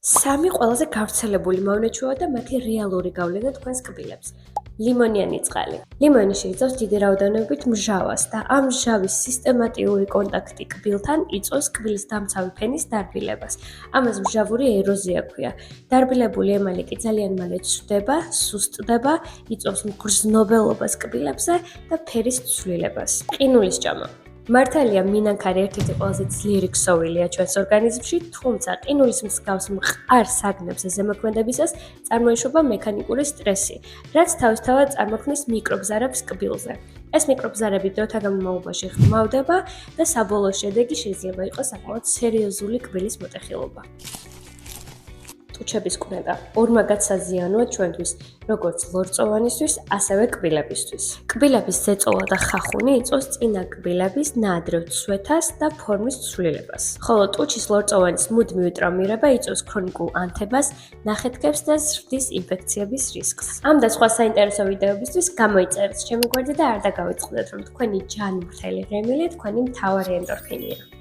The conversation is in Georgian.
სამი ყველაზე გავრცელებული მავნეჩუაა და მათი რეალური გავლენა თქვენს კბილებს. ლიმონიანი წყალი. ლიმონი შეიცავს დიდი რაოდენობით მჟავას და ამ მჟავის სისტემატიური კონტაქტი კბილთან იწვევს კბილის დამცავი ფენის დარბილებას. ამას მჟავური ეროზია ჰქვია. დარბილებული ემალი კი ძალიან მალე ცვდება, სუსტდება, იწვევს მგრძნობელობას კბილებზე და ფერის ცვლილებას. ყინულის ჭამა. მართალია მინანქარი ერთ-ერთი ყველაზე ძლიერი ქსოვილია ჩვენს ორგანიზმში, თუმცა ყინულის მსგავს მყარ საგნებზე ზემოქმედებისას წარმოიშვება მექანიკური სტრესი, რაც თავისთავად წარმოქმნის მიკრობზარებს კბილზე. ეს მიკრობზარები დროთა განმავლობაში ღრმავდება და საბოლოო შედეგი შეიძლება იყოს საკმაოდ სერიოზული კბილის მოტეხილობა. ტუჩების კვრება ორმაგად საზიანოა ჩვენთვის, როგორც ლორწოვანისთვის, ასევე კბილებისთვის. კბილების ზეწოლა და ხახუნი იწვევს წინა კბილების ნაადრევ ცვეთას და ფორმის ცვლილებას. ხოლო ტუჩის ლორწოვანის მუდმივი ტრავმირება იწვევს ქრონიკულ ანთებას, ნახეთქებს და ზრდის ინფექციების რისკს. ამ და სხვა საინტერესო ვიდეოებისთვის გამოიწერეთ ჩემი გვერდი და არ დაგავიწყდეთ, რომ თქვენი ჯანმრთელი ღემილი თქვენი მთავარი ენდორფინია.